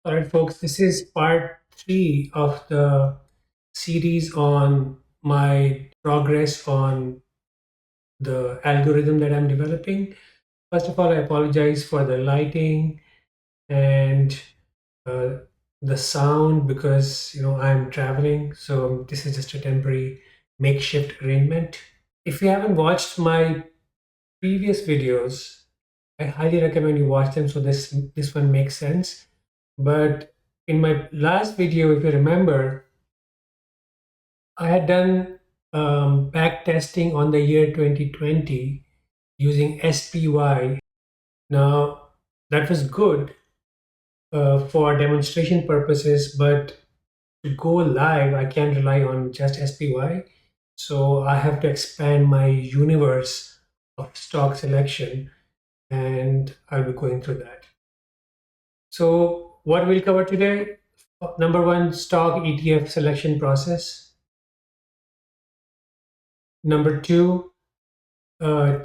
All right, folks, this is part three of the series on my progress on the algorithm that I'm developing. First of all, I apologize for the lighting and uh, the sound because I'm traveling, so this is just a temporary makeshift arrangement. If you haven't watched my previous videos, I highly recommend you watch them so this one makes sense. But in my last video, if you remember, I had done back testing on the year 2020 using SPY. Now, that was good for demonstration purposes, but to go live, I can't rely on just SPY. So I have to expand my universe of stock selection, and I'll be going through that. So, what we'll cover today: number one, stock ETF selection process. Number two,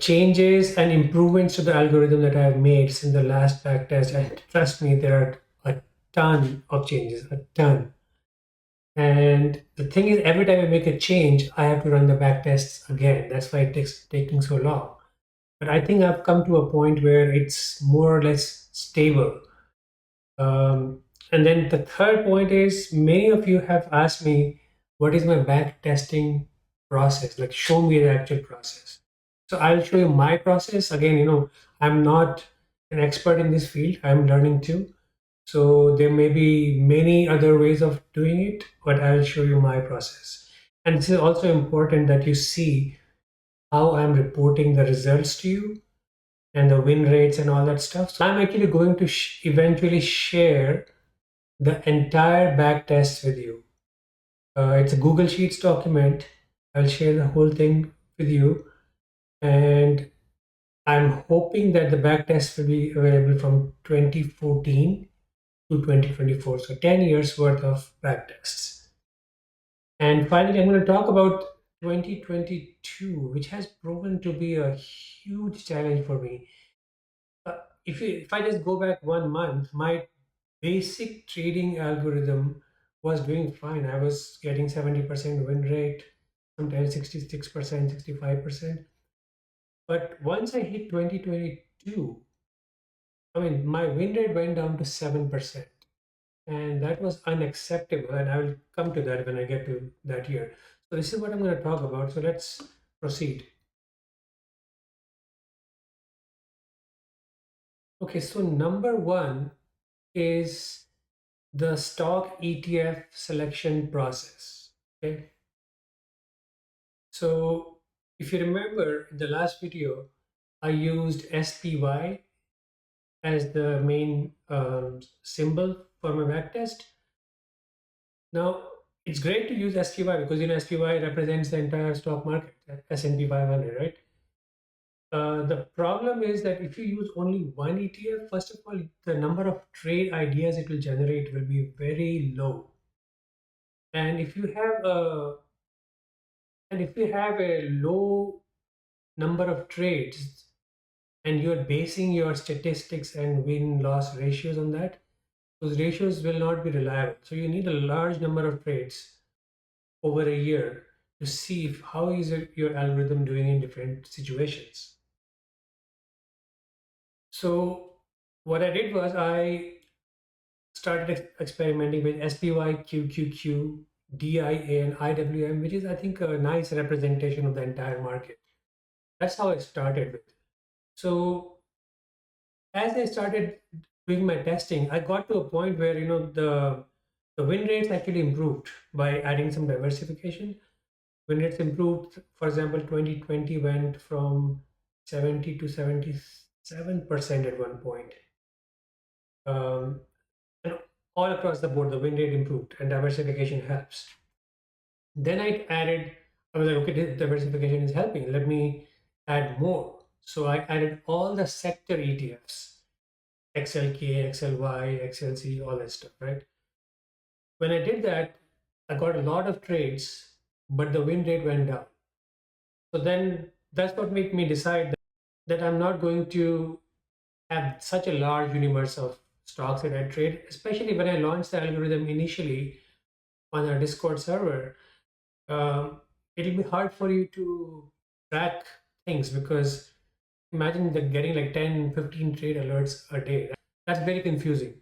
changes and improvements to the algorithm that I have made since the last back test. And trust me, there are a ton of changes, a ton. And the thing is, every time I make a change, I have to run the back tests again. That's why it takes taking so long. But I think I've come to a point where it's more or less stable. Um, and then the third point is many of you have asked me, what is my back testing process? Like, show me the actual process. So I'll show you my process. Again, I'm not an expert in this field. I'm learning too. So there may be many other ways of doing it, but I'll show you my process. And this is also important that you see how I'm reporting the results to you and the win rates and all that stuff. So I'm actually going to eventually share the entire back test with you. It's a Google Sheets document. I'll share the whole thing with you. And I'm hoping that the back test will be available from 2014 to 2024. So 10 years worth of back tests. And finally, I'm going to talk about 2022, which has proven to be a huge challenge for me. If I just go back 1 month, my basic trading algorithm was doing fine. I was getting 70% win rate, sometimes 66%, 65%. But once I hit 2022, I mean, my win rate went down to 7%. And that was unacceptable. And I will come to that when I get to that year. So this is what I'm going to talk about. So let's proceed. Okay, so number one is the stock ETF selection process. Okay. So if you remember in the last video, I used SPY as the main symbol for my backtest. Now it's great to use SPY because SPY represents the entire stock market, S&P 500, right? The problem is that if you use only one ETF, first of all, the number of trade ideas it will generate will be very low. And if you have a low number of trades and you're basing your statistics and win-loss ratios on that, those ratios will not be reliable. So you need a large number of trades over a year to see how is your algorithm doing in different situations. So what I did was I started experimenting with SPY, QQQ, DIA, and IWM, which is, I think, a nice representation of the entire market. That's how I started with. So as I started doing my testing, I got to a point where the win rates actually improved by adding some diversification. Win rates improved. For example, 2020 went from 70 to 77% at one point. Um, and all across the board, the win rate improved, and diversification helps. Then I was like, okay, this diversification is helping. Let me add more. So I added all the sector ETFs, XLK, XLY, XLC, all that stuff, right? When I did that, I got a lot of trades, but the win rate went down. So then that's what made me decide that I'm not going to have such a large universe of stocks that I trade, especially when I launched the algorithm initially on our Discord server. um, it'll be hard for you to track things because imagine that getting like 10, 15 trade alerts a day. That's very confusing.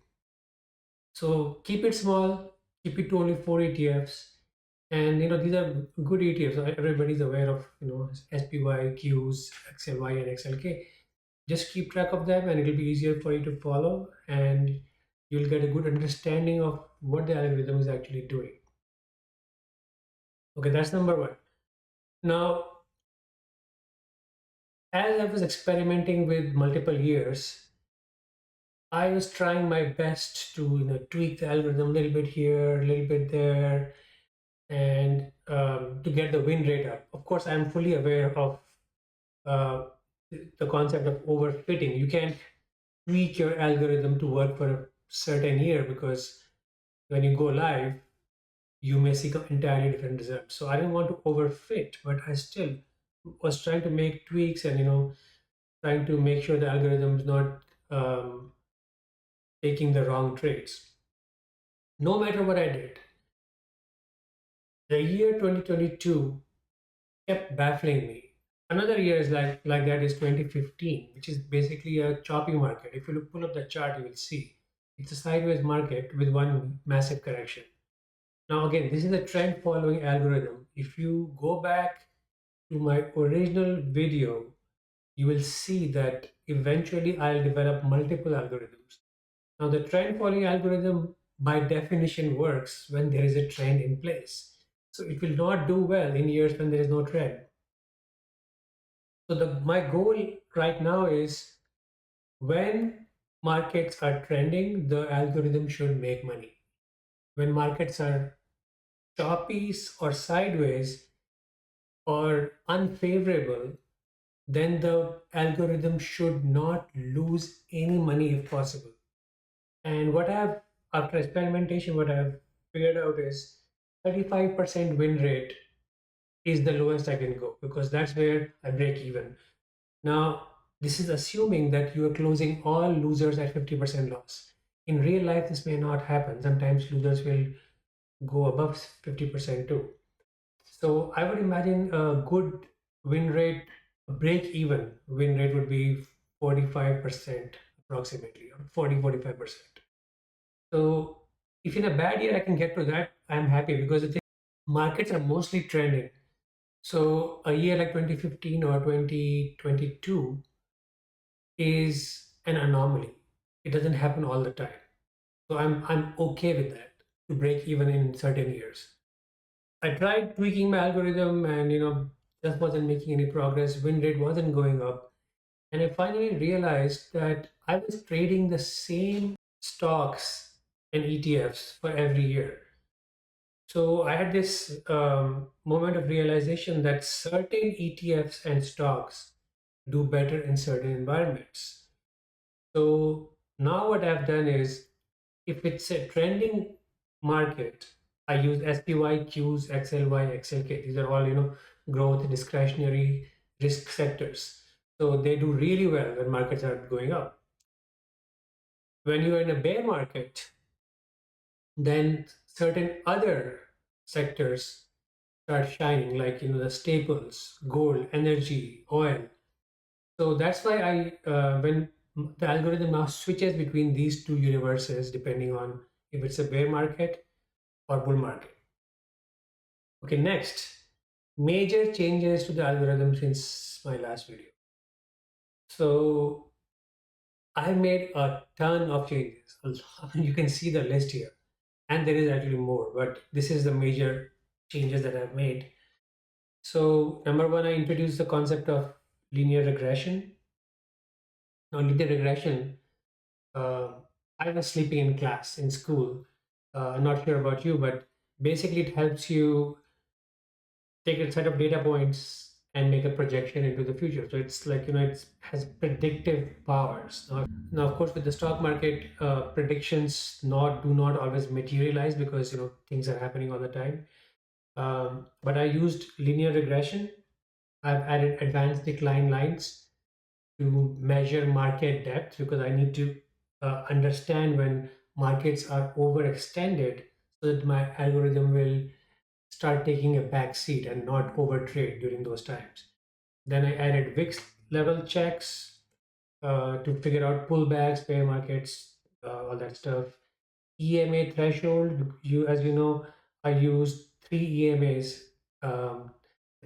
So keep it small, keep it to only 4 ETFs. And these are good ETFs. Everybody's aware of SPY, Qs, XLY, and XLK. Just keep track of them, and it'll be easier for you to follow, and you'll get a good understanding of what the algorithm is actually doing. Okay, that's number one. Now, as I was experimenting with multiple years, I was trying my best to tweak the algorithm a little bit here, a little bit there, and to get the win rate up. Of course, I'm fully aware of uh, the concept of overfitting. You can't tweak your algorithm to work for a certain year because when you go live, you may see entirely different results. So I didn't want to overfit, but I still was trying to make tweaks and trying to make sure the algorithm is not taking the wrong trades. No matter what I did, the year 2022 kept baffling me. Another year is like that is 2015, which is basically a choppy market. If you pull up the chart, you will see it's a sideways market with one massive correction. Now, again, this is a trend following algorithm. If you go back to my original video, you will see that eventually I'll develop multiple algorithms. Now, the trend following algorithm by definition works when there is a trend in place. So it will not do well in years when there is no trend. So my goal right now is when markets are trending, the algorithm should make money. When markets are choppy or sideways or unfavorable, then the algorithm should not lose any money if possible. And after experimentation, what I've figured out is 35% win rate is the lowest I can go because that's where I break even. Now, this is assuming that you are closing all losers at 50% loss. In real life, this may not happen. Sometimes losers will go above 50% too. So I would imagine a good win rate, a break even win rate would be 45% approximately, or 45%. So if in a bad year I can get to that, I'm happy because the markets are mostly trending. So a year like 2015 or 2022 is an anomaly. It doesn't happen all the time. So I'm okay with that to break even in certain years. I tried tweaking my algorithm and just wasn't making any progress. Win rate wasn't going up. And I finally realized that I was trading the same stocks and ETFs for every year. So I had this moment of realization that certain ETFs and stocks do better in certain environments. So now what I've done is if it's a trending market, I use SPY, Qs, XLY, XLK. These are all, growth, discretionary risk sectors. So they do really well when markets are going up. When you are in a bear market, then certain other sectors start shining, like the staples, gold, energy, oil. So that's why when the algorithm now switches between these two universes, depending on if it's a bear market or bull market. Okay, next, major changes to the algorithm since my last video. So I made a ton of changes. You can see the list here, and there is actually more, but this is the major changes that I've made. So number one, I introduced the concept of linear regression. Now, linear regression, I was sleeping in class in school. I'm not sure about you, but basically it helps you take a set of data points and make a projection into the future. So it's like, it has predictive powers. Now, of course, with the stock market, predictions do not always materialize because, things are happening all the time. But I used linear regression. I've added advanced decline lines to measure market depth because I need to understand when markets are overextended so that my algorithm will start taking a back seat and not overtrade during those times. Then I added VIX level checks to figure out pullbacks, bear markets, all that stuff. EMA threshold, as you know, I used three EMAs, um,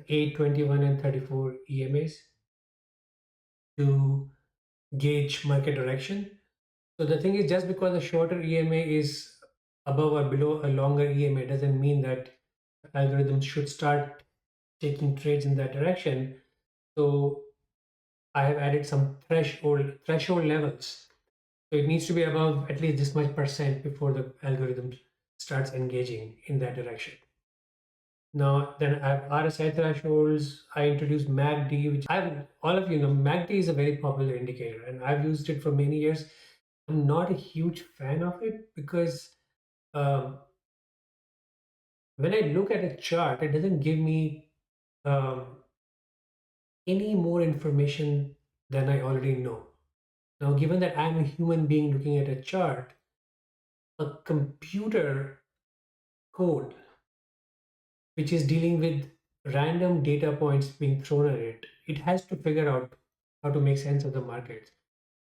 8, 21, and 34 EMAs to gauge market direction. So the thing is, just because a shorter EMA is above or below a longer EMA doesn't mean that algorithms should start taking trades in that direction. So I have added some threshold levels. So it needs to be above at least this much percent before the algorithm starts engaging in that direction. Now, then I have RSI thresholds. I introduced MACD, which all of you know, MACD is a very popular indicator, and I've used it for many years. I'm not a huge fan of it because um, when I look at a chart, it doesn't give me um, any more information than I already know. Now, given that I'm a human being looking at a chart, a computer code which is dealing with random data points being thrown at it, it has to figure out how to make sense of the markets.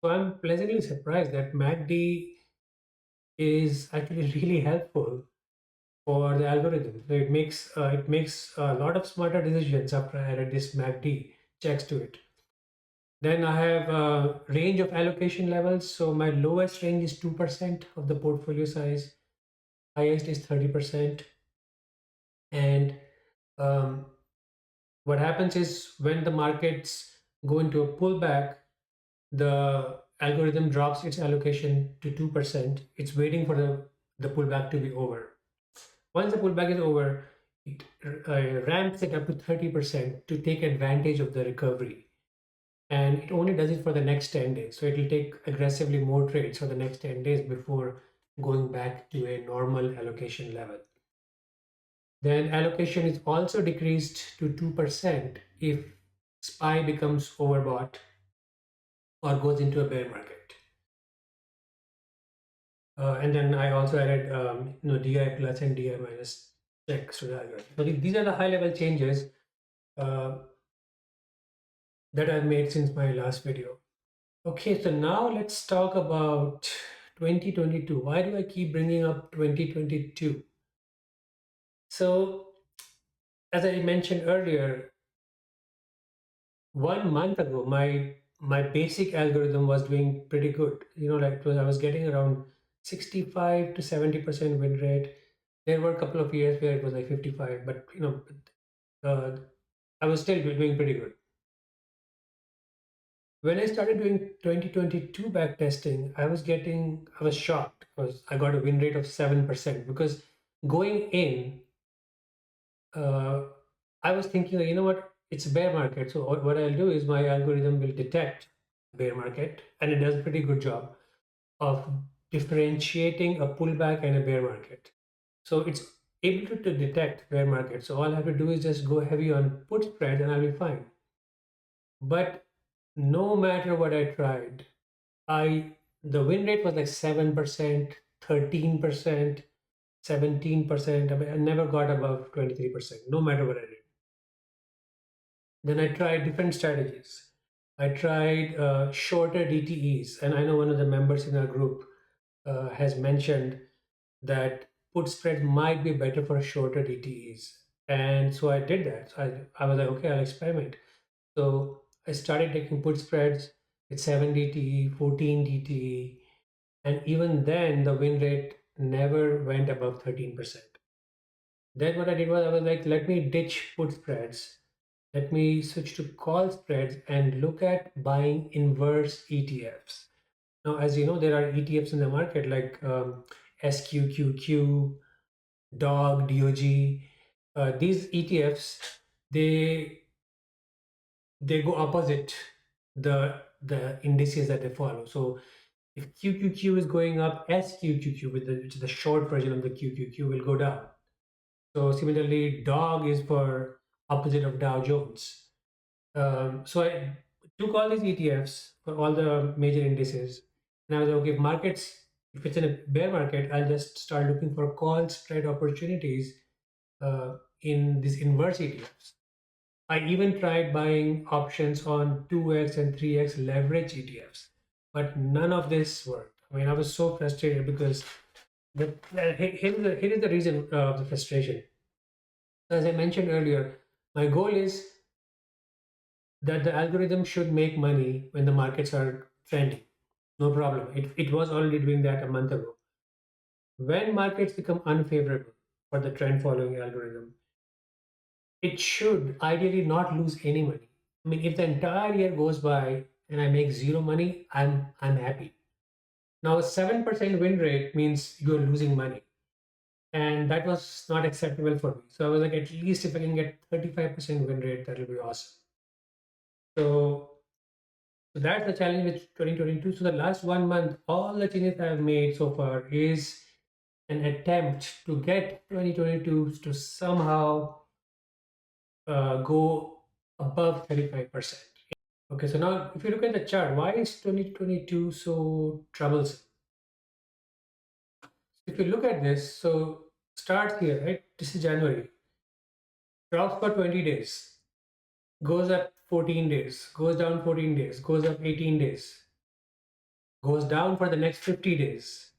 So I'm pleasantly surprised that MACD is actually really helpful for the algorithm. So it makes a lot of smarter decisions after I added this MACD checks to it. Then I have a range of allocation levels. So my lowest range is 2% of the portfolio size, highest is 30%. And um, what happens is when the markets go into a pullback, the algorithm drops its allocation to 2%. It's waiting for the pullback to be over. Once the pullback is over, it ramps it up to 30% to take advantage of the recovery. And it only does it for the next 10 days. So it will take aggressively more trades for the next 10 days before going back to a normal allocation level. Then allocation is also decreased to 2% if SPY becomes overbought or goes into a bear market. And then I also added DI plus and DI minus checks to the algorithm. So these are the high level changes uh, that I've made since my last video. Okay, so now let's talk about 2022. Why do I keep bringing up 2022? So as I mentioned earlier, 1 month ago, my basic algorithm was doing pretty good. I was getting around 65 to 70% win rate. There were a couple of years where it was like 55, but uh, I was still doing pretty good. When I started doing 2022 backtesting, I was shocked because I got a win rate of 7% because going in, uh, I was thinking, you know what, it's a bear market. So what I'll do is my algorithm will detect bear market, and it does a pretty good job of differentiating a pullback and a bear market. So it's able to detect bear market. So all I have to do is just go heavy on put spread and I'll be fine. But no matter what I tried, I the win rate was like 7%, 13%, 17%. I mean, I never got above 23%, no matter what I did. Then I tried different strategies. I tried shorter DTEs, and I know one of the members in our group has mentioned that put spread might be better for shorter DTEs. And so I did that. So I was like, okay, I'll experiment. So I started taking put spreads with 7 DTE, 14 DTE, and even then the win rate never went above 13%. Then what I did was I was like, let me ditch put spreads. Let me switch to call spreads and look at buying inverse ETFs. Now, as you know, there are ETFs in the market like SQQQ, DOG. These ETFs, they they go opposite the indices that they follow. So if QQQ is going up, SQQQ, which is the short version of the QQQ, will go down. So similarly, DOG is for opposite of Dow Jones. So I took all these ETFs for all the major indices And I was like, okay, if it's in a bear market, I'll just start looking for call spread opportunities in these inverse ETFs. I even tried buying options on 2x and 3x leverage ETFs, but none of this worked. I mean, I was so frustrated because here is the reason of the frustration. As I mentioned earlier, my goal is that the algorithm should make money when the markets are trending. No problem. It was already doing that a month ago. When markets become unfavorable for the trend following algorithm, it should ideally not lose any money. I mean, if the entire year goes by and I make zero money, I'm happy. Now, a 7% win rate means you're losing money. And that was not acceptable for me. So I was like, at least if I can get 35% win rate, that'll be awesome. So, so that's the challenge with 2022. So the last 1 month, all the changes I've made so far is an attempt to get 2022 to somehow go above 35%. Okay, so now if you look at the chart, why is 2022 so troublesome? If you look at this, so starts here, right? This is January, drops for 20 days, goes up 14 days, goes down 14 days, goes up 18 days, goes down for the next 50 days,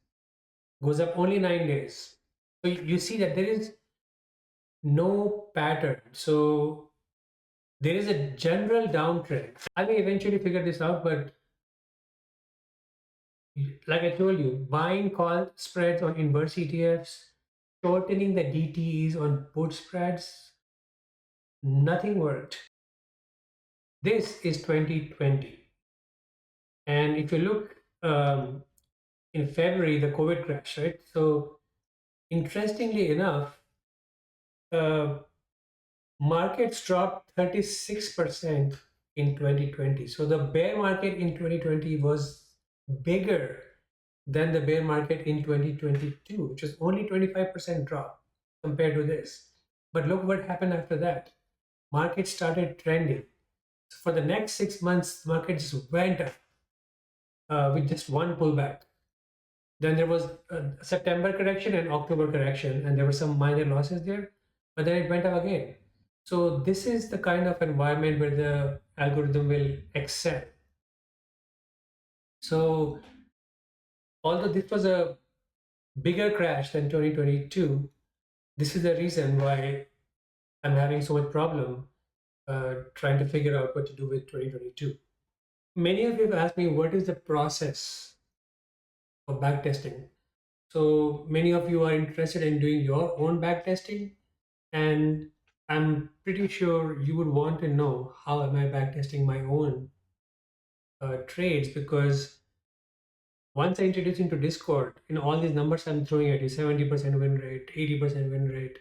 goes up only 9 days. So you see that there is no pattern. So there is a general downtrend. I may eventually figure this out, but like I told you, buying call spreads on inverse ETFs, shortening the DTEs on put spreads, nothing worked. This is 2020. And if you look in February, the COVID crash, right? So interestingly enough, uh, markets dropped 36% in 2020. So the bear market in 2020 was bigger than the bear market in 2022, which was only 25% drop compared to this. But look what happened after that. Markets started trending. So for the next 6 months, markets went up with just one pullback. Then there was a September correction and October correction, and there were some minor losses there, but then it went up again. So this is the kind of environment where the algorithm will excel. So although this was a bigger crash than 2022, this is the reason why I'm having so much problem trying to figure out what to do with 2022. Many of you have asked me what is the process of backtesting. So many of you are interested in doing your own backtesting, and I'm pretty sure you would want to know how am I backtesting my own trades, because once I introduce into Discord, all these numbers I'm throwing at you, 70% win rate, 80% win rate,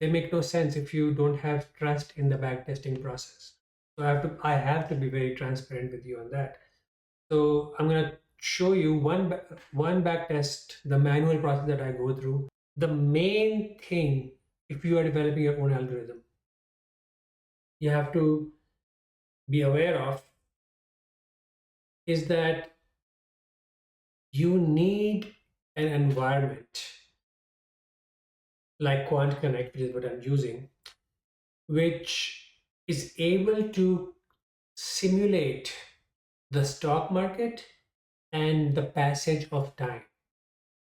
they make no sense if you don't have trust in the backtesting process. So I have to be very transparent with you on that. So I'm gonna show you one backtest, the manual process that I go through. The main thing, if you are developing your own algorithm, you have to be aware of is that you need an environment like QuantConnect, which is what I'm using, which is able to simulate the stock market and the passage of time.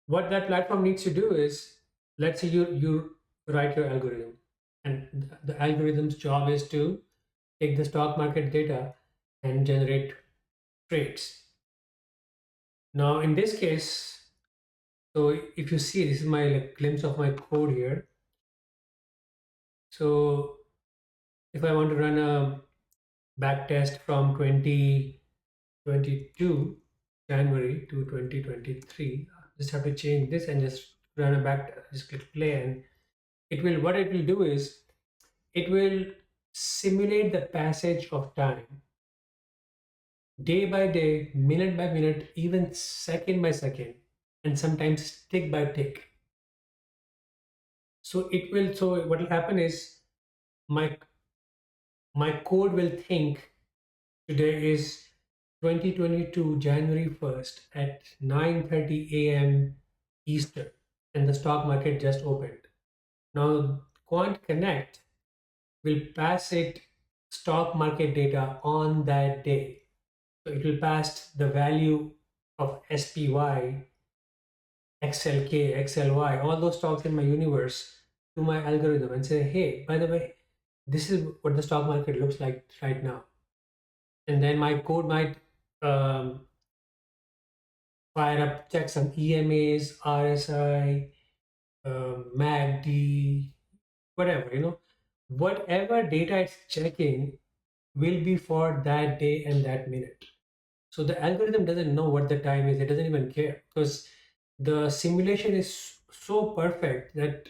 What that platform needs to do is, let's say you write your algorithm, and the algorithm's job is to take the stock market data and generate trades. Now, in this case, so if you see, this is my glimpse of my code here. So if I want to run a backtest from 2022 January to 2023, just have to change this and just run a back, just click play, and what it will do is it will simulate the passage of time day by day, minute by minute, even second by second, and sometimes tick by tick. So what will happen is my my code will think today is 2022 January 1st at 9:30 a.m. Eastern, and the stock market just opened. Now, QuantConnect will pass it stock market data on that day. So it will pass the value of SPY, XLK, XLY, all those stocks in my universe to my algorithm and say, hey, by the way, this is what the stock market looks like right now. And then my code might um, fire up, check some EMAs, RSI, MACD, whatever, whatever data it's checking will be for that day and that minute. So the algorithm doesn't know what the time is. It doesn't even care because the simulation is so perfect that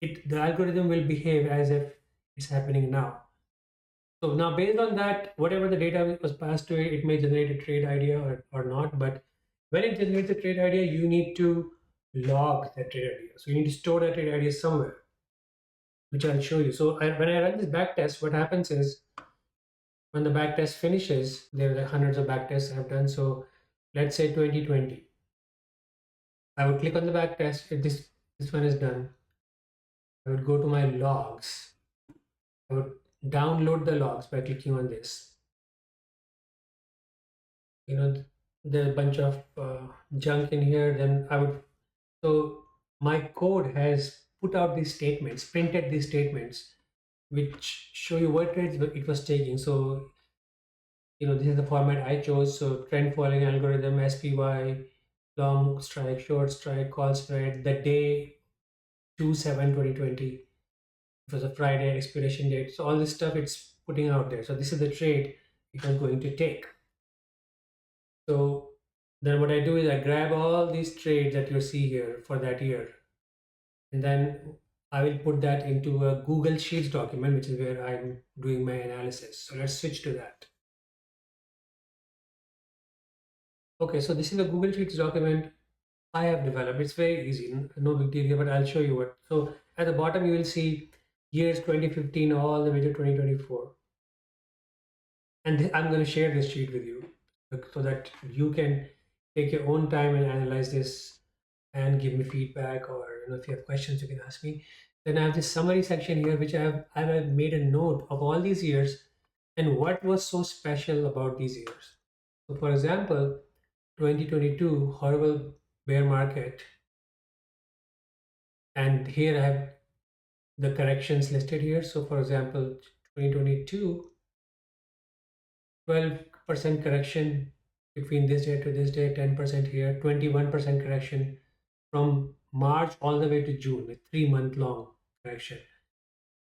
the algorithm will behave as if it's happening now. So now based on that, whatever the data was passed to it, it may generate a trade idea or not. But when it generates a trade idea, you need to log that trade idea. So you need to store that trade idea somewhere, which I'll show you. So when I run this back test, what happens is when the back test finishes, there are hundreds of back tests I've done. So let's say 2020. I would click on the back test. If this one is done, I would go to my logs. I would download the logs by clicking on this. There's a bunch of junk in here. Then I would, so my code has put out these statements, printed these statements, which show you what trades it was taking. So, this is the format I chose. So trend following algorithm, SPY, long strike, short strike, call spread, the day 2/7/2020. It was a Friday expiration date. So all this stuff it's putting out there. So this is the trade it was going to take. So then what I do is I grab all these trades that you see here for that year, and then I will put that into a Google Sheets document, which is where I'm doing my analysis. So let's switch to that. Okay, so this is a Google Sheets document I have developed. It's very easy, no big deal here, but I'll show you what. So at the bottom, you will see years 2015 all the way to 2024. And I'm going to share this sheet with you so that you can take your own time and analyze this and give me feedback, or if you have questions you can ask me. Then I have this summary section here which I have made a note of all these years and what was so special about these years. So for example, 2022 horrible bear market, and here I have the corrections listed here. So for example, 2022, 12% correction between this day to this day, 10% here, 21% correction from March all the way to June, a 3-month long correction.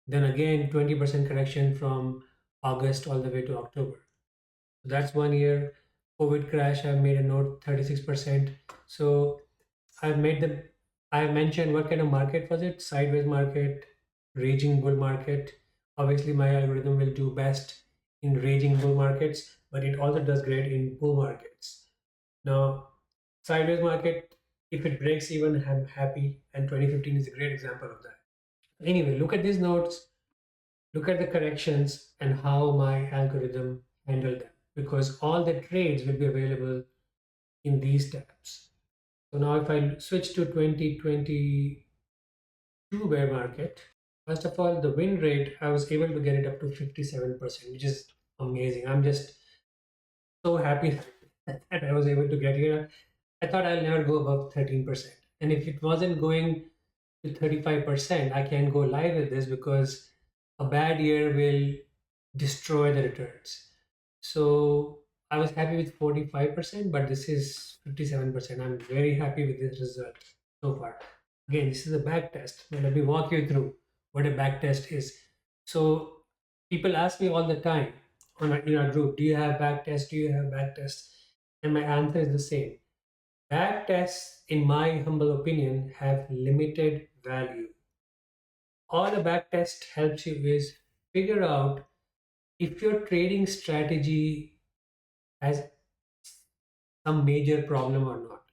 Then again, 20% correction from August all the way to October. So that's 1 year. COVID crash, I've made a note, 36%. So I have mentioned what kind of market was it? Sideways market, raging bull market. Obviously, my algorithm will do best in raging bull markets, but it also does great in bull markets. Now, sideways market, if it breaks even, I'm happy, and 2015 is a great example of that. Anyway, look at these notes, look at the corrections, and how my algorithm handled them, because all the trades will be available in these tabs. So now if I switch to 2022 bear market, first of all, the win rate, I was able to get it up to 57%, which is amazing. I'm just so happy that I was able to get here. I thought I'll never go above 13%. And if it wasn't going to 35%, I can go live with this because a bad year will destroy the returns. So I was happy with 45%, but this is 57%. I'm very happy with this result so far. Again, this is a back test. Now let me walk you through what a back test is. So people ask me all the time in our group, do you have back test? Do you have back test? And my answer is the same. Back tests, in my humble opinion, have limited value. All a back test helps you is figure out if your trading strategy has some major problem or not.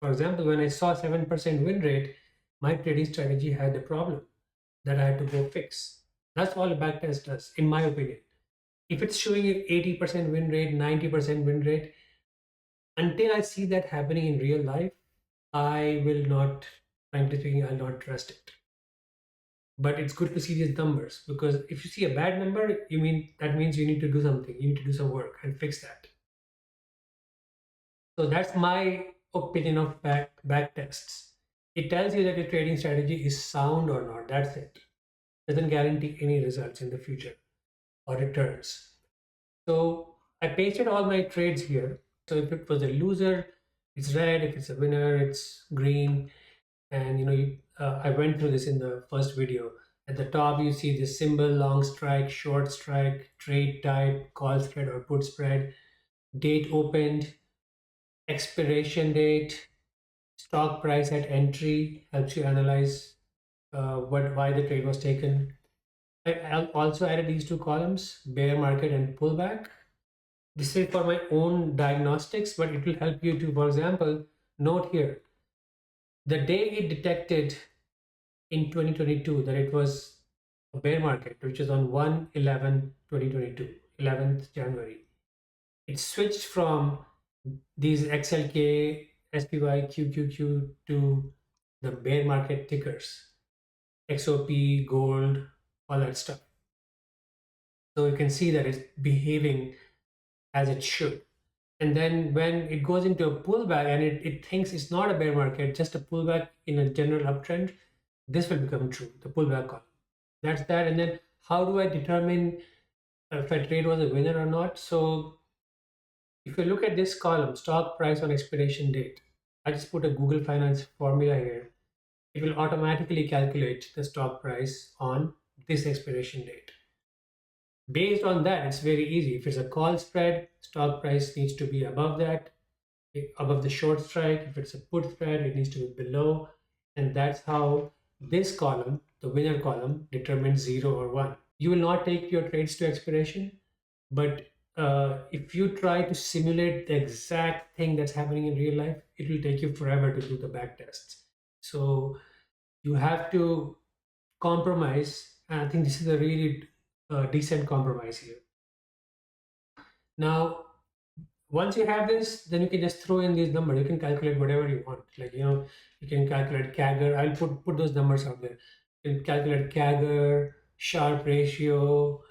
For example, when I saw 7% win rate, my trading strategy had a problem that I had to go fix. That's all a backtest does, in my opinion. If it's showing an 80% win rate, 90% win rate, until I see that happening in real life, I will not, frankly speaking, I'll not trust it. But it's good to see these numbers, because if you see a bad number, that means you need to do something, you need to do some work and fix that. So that's my opinion of back tests. It tells you that your trading strategy is sound or not. That's it. Doesn't guarantee any results in the future or returns. So I pasted all my trades here. So if it was a loser, it's red. If it's a winner, it's green. And I went through this in the first video. At the top, you see this symbol: long strike, short strike, trade type, call spread or put spread, date opened, expiration date, stock price at entry. Helps you analyze why the trade was taken. I also added these two columns: bear market and pullback. This is for my own diagnostics, but it will help you to, for example, note here the day it detected in 2022 that it was a bear market, which is on 1/11/2022, 11th January. It switched from these XLK, SPY, QQQ to the bear market tickers, XOP, gold, all that stuff. So you can see that it's behaving as it should. And then when it goes into a pullback and it thinks it's not a bear market, just a pullback in a general uptrend, this will become true, the pullback column. That's that. And then how do I determine if a trade was a winner or not? So if you look at this column, stock price on expiration date, I just put a Google Finance formula here. It will automatically calculate the stock price on this expiration date. Based on that, it's very easy. If it's a call spread, stock price needs to be above that, above the short strike. If it's a put spread, it needs to be below. And that's how this column, the winner column, determines 0 or 1. You will not take your trades to expiration, but if you try to simulate the exact thing that's happening in real life, it will take you forever to do the back tests. So you have to compromise. And I think this is a really decent compromise here. Now, once you have this, then you can just throw in these numbers. You can calculate whatever you want. Like, you can calculate CAGR. I'll put those numbers out there. You can calculate CAGR, Sharp ratio,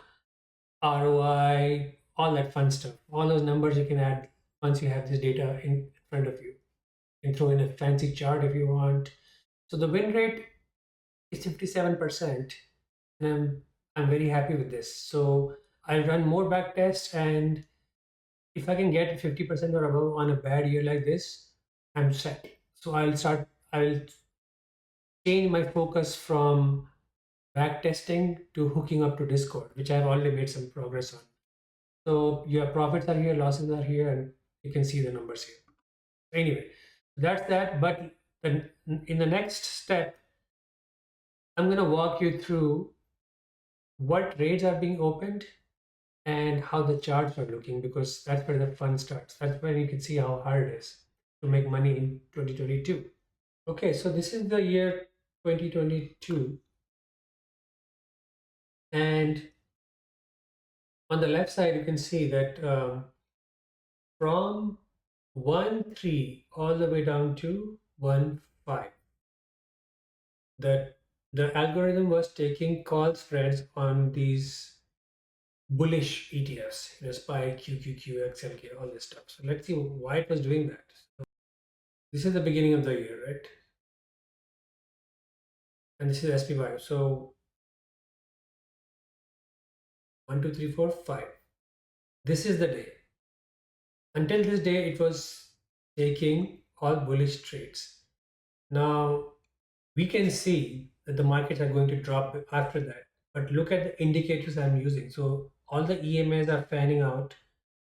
ROI, all that fun stuff. All those numbers you can add once you have this data in front of you. You can throw in a fancy chart if you want. So the win rate is 57%. And I'm very happy with this. So I'll run more back tests, and if I can get 50% or above on a bad year like this, I'm set. So I'll change my focus from back testing to hooking up to Discord, which I've already made some progress on. So your profits are here, losses are here, and you can see the numbers here. Anyway, that's that. But then in the next step, I'm going to walk you through what trades are being opened and how the charts are looking, because that's where the fun starts. That's where you can see how hard it is to make money in 2022. Okay, so this is the year 2022. And on the left side, you can see that from 1.3 all the way down to 1.5, that the algorithm was taking call spreads on these bullish ETFs, SPY, QQQ, XLK, all this stuff. So let's see why it was doing that. So this is the beginning of the year, right? And this is SPY. So 1, 2, 3, 4, 5. This is the day. Until this day, it was taking all bullish trades. Now we can see that the markets are going to drop after that. But look at the indicators I'm using. So all the EMAs are fanning out.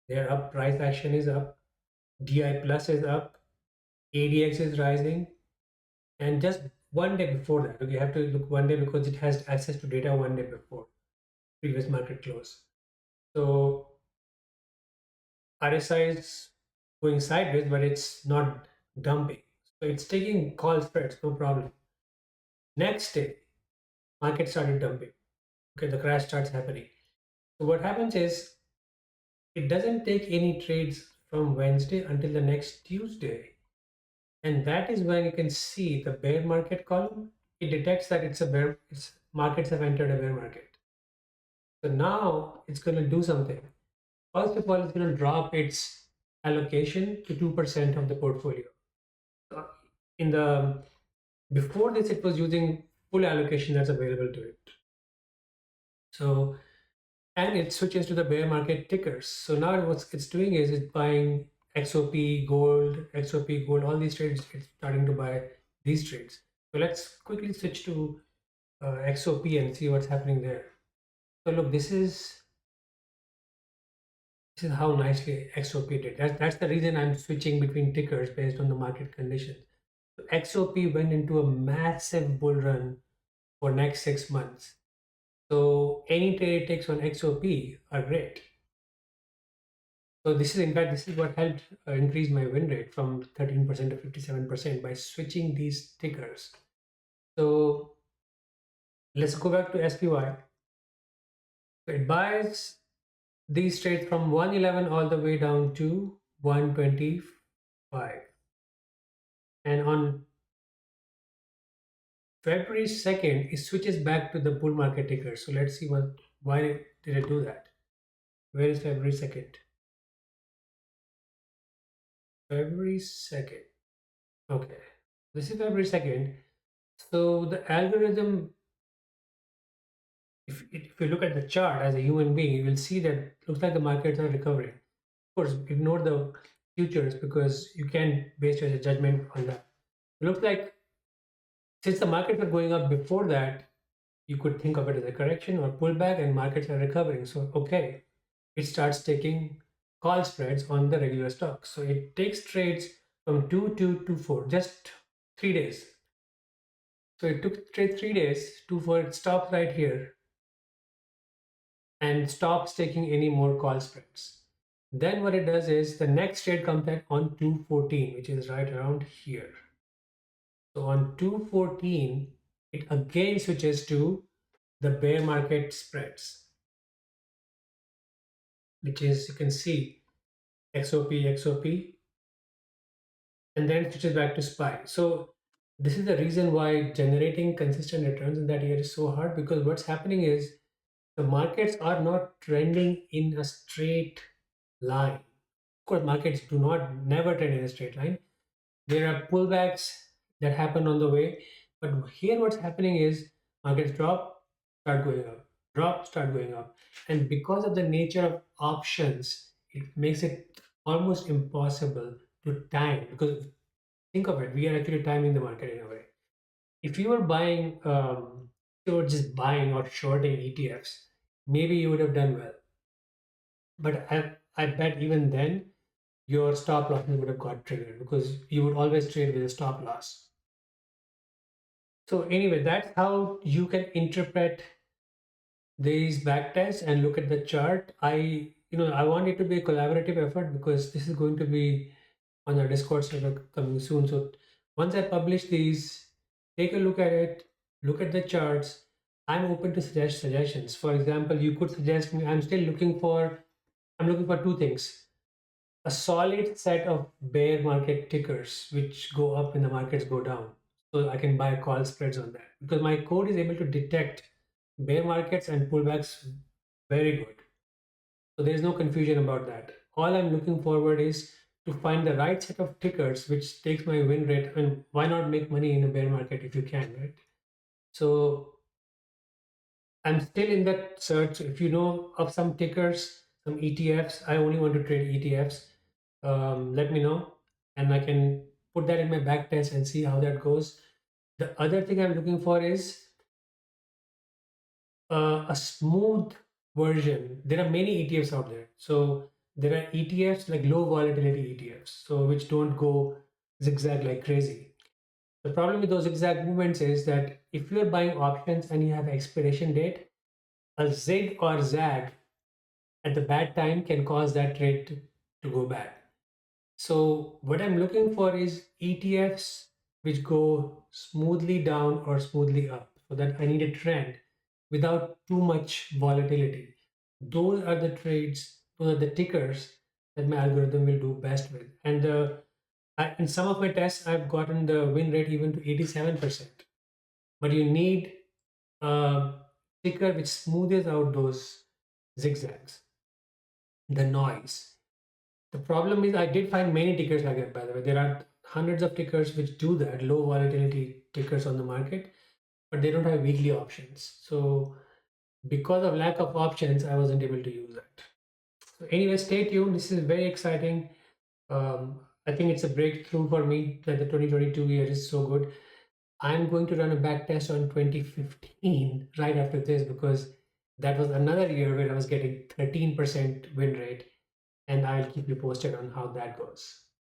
They're up. Price action is up. DI plus is up. ADX is rising. And just one day before that, okay, you have to look one day because it has access to data one day before previous market close. So RSI is going sideways, but it's not dumping. So it's taking call spreads, no problem. Next day, market started dumping. Okay, the crash starts happening. So what happens is it doesn't take any trades from Wednesday until the next Tuesday. And that is when you can see the bear market column. It detects that it's a bear, markets have entered a bear market. So now it's going to do something. First of all, it's going to drop its allocation to 2% of the portfolio. So in the before this, it was using full allocation that's available to it. So and it switches to the bear market tickers. So now what it's doing is it's buying XOP gold, all these trades. It's starting to buy these trades. So let's quickly switch to XOP and see what's happening there. So look, this is how nicely XOP did. That's the reason I'm switching between tickers based on the market conditions. So XOP went into a massive bull run for next 6 months. So any trade it takes on XOP are great. So this is in fact this is what helped increase my win rate from 13% to 57% by switching these tickers. So let's go back to SPY. So it buys these trades from 111 all the way down to 125. And on February 2nd, it switches back to the bull market ticker. So let's see why did it do that? Where is February 2nd? February 2nd. Okay. This is February 2nd. So the algorithm, if you look at the chart as a human being, you will see that it looks like the markets are recovering. Of course, ignore the futures because you can't base your judgment on that. It looks like since the markets were going up before that, you could think of it as a correction or pullback and markets are recovering. So, okay, it starts taking call spreads on the regular stocks. So it takes trades from 2 to 4, just 3 days. So it took trade 3 days, 4, it stops right here and stops taking any more call spreads. Then what it does is the next trade comes at on 214, which is right around here. So on 214, it again switches to the bear market spreads, which is you can see XOP, and then switches back to SPY. So this is the reason why generating consistent returns in that year is so hard, because what's happening is the markets are not trending in a straight line. Of course, markets do not never trend in a straight line. There are pullbacks that happen on the way, but here what's happening is markets drop, start going up, drop, start going up, and because of the nature of options, it makes it almost impossible to time. Because think of it, we are actually timing the market in a way. If you were buying, you were just buying or shorting ETFs, maybe you would have done well. But I bet even then, your stop loss would have got triggered because you would always trade with a stop loss. So anyway, that's how you can interpret these backtests and look at the chart. I want it to be a collaborative effort because this is going to be on our Discord server coming soon. So once I publish these, take a look at it, look at the charts. I'm open to suggestions. For example, you could suggest me. I'm looking for two things: a solid set of bear market tickers which go up when the markets go down. So I can buy call spreads on that because my code is able to detect bear markets and pullbacks very good. So there is no confusion about that. All I'm looking forward is to find the right set of tickers which takes my win rate. And why not make money in a bear market if you can, right? So I'm still in that search. If you know of some tickers, some ETFs, I only want to trade ETFs. Let me know, and I can put that in my back test and see how that goes. The other thing I'm looking for is a smooth version. There are many ETFs out there. So there are ETFs like low volatility ETFs, so which don't go zigzag like crazy. The problem with those zigzag movements is that if you're buying options and you have expiration date, a zig or zag at the bad time can cause that trade to go bad. So what I'm looking for is ETFs which go smoothly down or smoothly up, so that I need a trend without too much volatility. Those are the trades, those are the tickers that my algorithm will do best with. And in some of my tests, I've gotten the win rate even to 87%. But you need a ticker which smoothes out those zigzags, the noise. The problem is I did find many tickers like that, by the way. There are hundreds of tickers which do that, low volatility tickers on the market, but they don't have weekly options. So because of lack of options, I wasn't able to use that. So anyway, stay tuned. This is very exciting. I think it's a breakthrough for me that the 2022 year is so good. I'm going to run a back test on 2015 right after this because that was another year where I was getting 13% win rate, and I'll keep you posted on how that goes.